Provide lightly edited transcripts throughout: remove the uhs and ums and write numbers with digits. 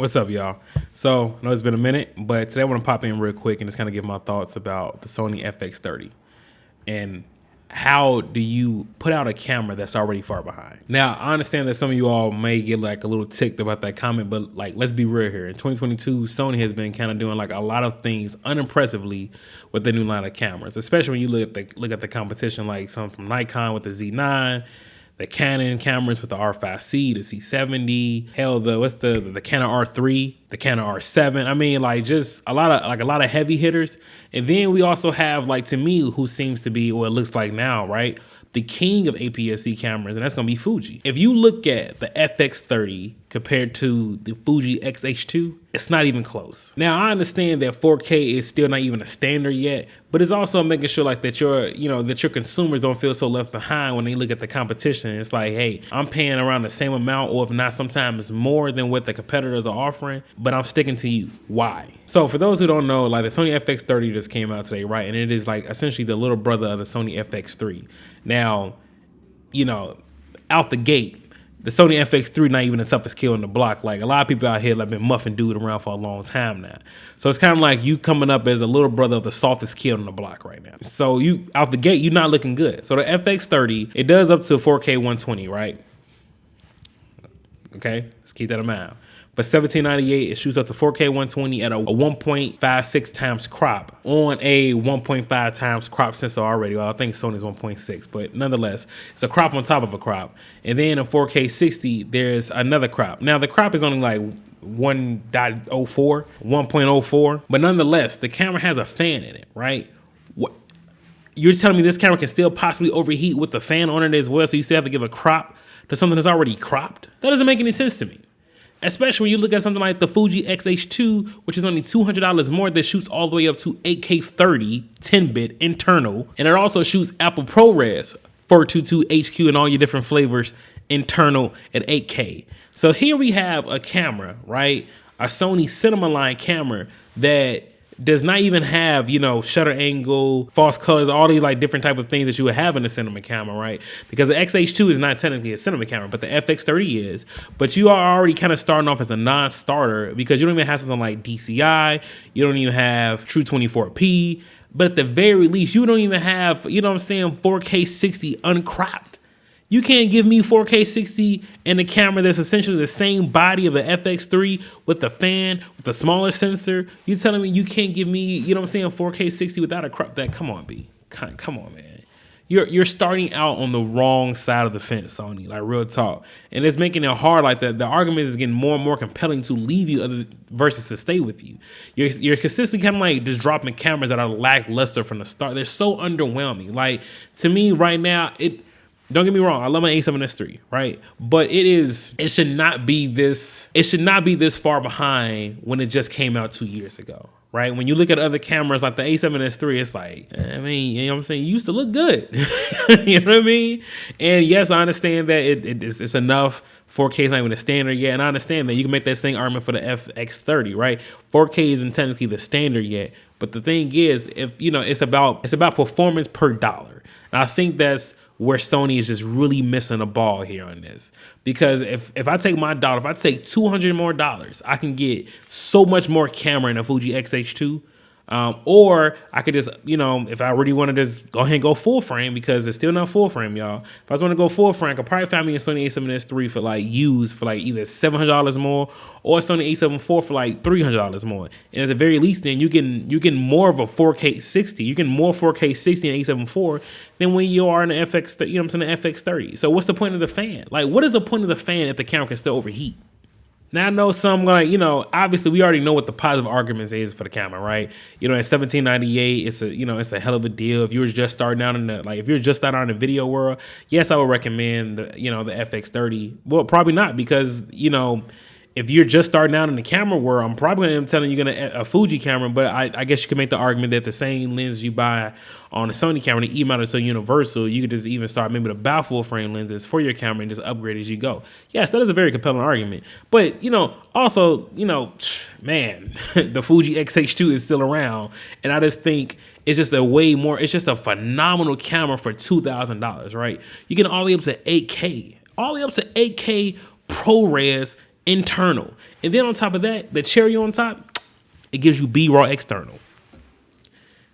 What's up, y'all? So, I know it's been a minute, but today I want to pop in real quick and just kind of give my thoughts about the Sony FX30 and how do you put out a camera that's already far behind. Now, I understand that some of you all may get like a little ticked about that comment, but like, let's be real here. In 2022, Sony has been kind of doing like a lot of things unimpressively with the new line of cameras, especially when you look at the competition, like some from Nikon with the Z9, the Canon cameras with the R5C, the C70, hell, the Canon R3, the Canon R7. I mean, like just a lot of heavy hitters. And then we also have, like, to me, who seems to be, or it looks like now, right, the king of APS-C cameras, and that's gonna be Fuji. If you look at the FX30 compared to the Fuji Xh2, it's not even close. Now, I understand that 4K is still not even a standard yet, but it's also making sure like that your consumers don't feel so left behind when they look at the competition. It's like, hey, I'm paying around the same amount, or if not, sometimes more than what the competitors are offering, but I'm sticking to you. Why? So for those who don't know, like the Sony FX30 just came out today, right? And it is like essentially the little brother of the Sony FX3. Now, out the gate, the Sony FX3 not even the toughest kill in the block. Like a lot of people out here like been muffing dude around for a long time now. So it's kind of like you coming up as a little brother of the softest kill in the block right now. So you out the gate, you're not looking good. So the FX30, it does up to 4K 120, right? Okay, let's keep that in mind. But $17.98, it shoots up to 4K 120 at a 1.56 times crop on a 1.5 times crop sensor already. Well, I think Sony's 1.6, but nonetheless, it's a crop on top of a crop. And then in 4K 60, there's another crop. Now the crop is only like 1.04, but nonetheless, the camera has a fan in it, right? What? You're telling me this camera can still possibly overheat with the fan on it as well, so you still have to give a crop to something that's already cropped? That doesn't make any sense to me. Especially when you look at something like the Fuji Xh2, which is only $200 more, that shoots all the way up to 8K 30, 10-bit internal. And it also shoots Apple ProRes 422 HQ and all your different flavors internal at 8K. So here we have a camera, right? A Sony Cinema Line camera that does not even have, shutter angle, false colors, all these like different type of things that you would have in a cinema camera, right? Because the Xh2 is not technically a cinema camera, but the FX30 is. But you are already kind of starting off as a non-starter because you don't even have something like DCI, you don't even have true 24p, but at the very least, you don't even have, 4K 60 uncropped. You can't give me 4K 60 and a camera that's essentially the same body of the FX3 with the fan, with the smaller sensor. You telling me you can't give me, 4K 60 without a crop? That come on, B. Come on, man. You're starting out on the wrong side of the fence, Sony. Like real talk, and it's making it hard. Like the argument is getting more and more compelling to leave you versus to stay with you. You're consistently kind of like just dropping cameras that are lackluster from the start. They're so underwhelming. Like to me right now, don't get me wrong, I love my A7S III, right? But it should not be this far behind when it just came out 2 years ago, right? When you look at other cameras like the A7S III, it's like, I mean, you know what I'm saying? You used to look good. You know what I mean? And yes, I understand that it's enough. 4K is not even a standard yet. And I understand that you can make that same argument for the FX30, right? 4K isn't technically the standard yet. But the thing is, it's about performance per dollar. And I think that's where Sony is just really missing a ball here on this. Because if I take my dollar, if I take $200 more, I can get so much more camera in a Fuji Xh2. Or I could just, if I really want to just go ahead and go full frame, because it's still not full frame, y'all. If I just want to go full frame, I could probably find me a Sony A7S III for like used for like either $700 more or a Sony A7 IV for like $300 more. And at the very least, then you get more of a 4K 60. You get more 4K 60 in A7 IV than when you are in the FX, the FX30. So what's the point of the fan? Like, what is the point of the fan if the camera can still overheat? Now I know some like, obviously we already know what the positive arguments is for the camera, right? At $17.98, it's a hell of a deal. If you were just starting out in the video world, yes, I would recommend the FX30. Well, probably not, because if you're just starting out in the camera world, I'm probably going to end up telling you a Fuji camera, but I guess you can make the argument that the same lens you buy on a Sony camera, the E-mount is so universal, you could just even start maybe to buy full frame lenses for your camera and just upgrade as you go. Yes, that is a very compelling argument. But, also, man, the Fuji Xh2 is still around, and I just think it's just a phenomenal camera for $2,000, right? You get all the way up to 8K, ProRes internal. And then on top of that, the cherry on top, it gives you B-raw external.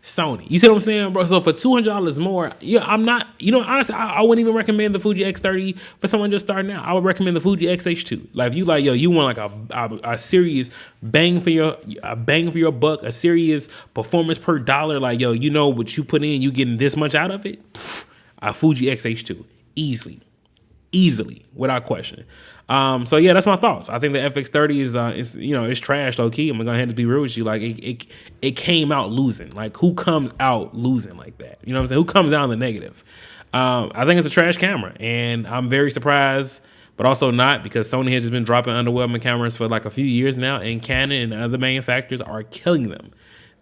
Sony. You see what I'm saying, bro? So for $200 more, yeah, I'm not, honestly, I wouldn't even recommend the Fuji X30 for someone just starting out. I would recommend the Fuji Xh2. Like, if you like, you want like a serious bang for your buck, a serious performance per dollar, like, you know what you put in, you getting this much out of it, a Fuji Xh2, easily, without question. So yeah, that's my thoughts. I think the FX30 is it's trash, low key. I'm gonna go ahead and be real with you. Like it came out losing. Like, who comes out losing like that? You know what I'm saying? Who comes out in the negative? I think it's a trash camera, and I'm very surprised, but also not, because Sony has just been dropping underwhelming cameras for like a few years now, and Canon and other manufacturers are killing them.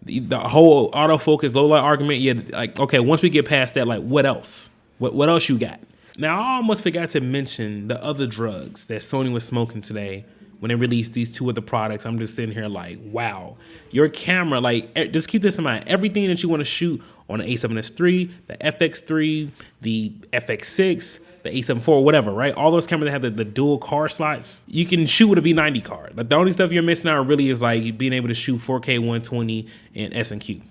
The whole autofocus low light argument, yeah, like, okay, once we get past that, like, what else? What else you got? Now, I almost forgot to mention the other drugs that Sony was smoking today when they released these two other products. I'm just sitting here like, wow, your camera, like, just keep this in mind. Everything that you want to shoot on the A7S III, the FX3, the FX6, the A7 IV, whatever, right? All those cameras that have the dual card slots, you can shoot with a V90 card. Like, the only stuff you're missing out really is like being able to shoot 4K 120 and S&Q.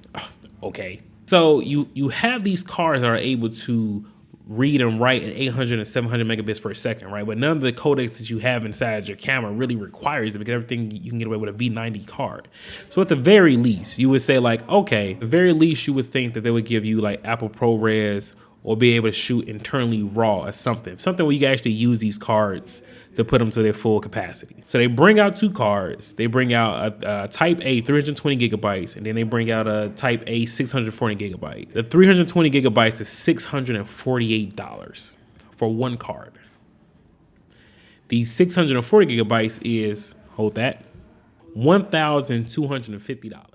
Okay. So you have these cards that are able to read and write at 800 and 700 megabits per second, right? But none of the codecs that you have inside your camera really requires it, because everything you can get away with a V90 card. So at the very least, you would say like, okay, at the very least you would think that they would give you like Apple ProRes, or be able to shoot internally RAW or something where you can actually use these cards to put them to their full capacity. So they bring out two cards. They bring out a Type A 320 gigabytes, and then they bring out a Type A 640 gigabytes. The 320 gigabytes is $648 for one card. The 640 gigabytes is, hold that, $1,250.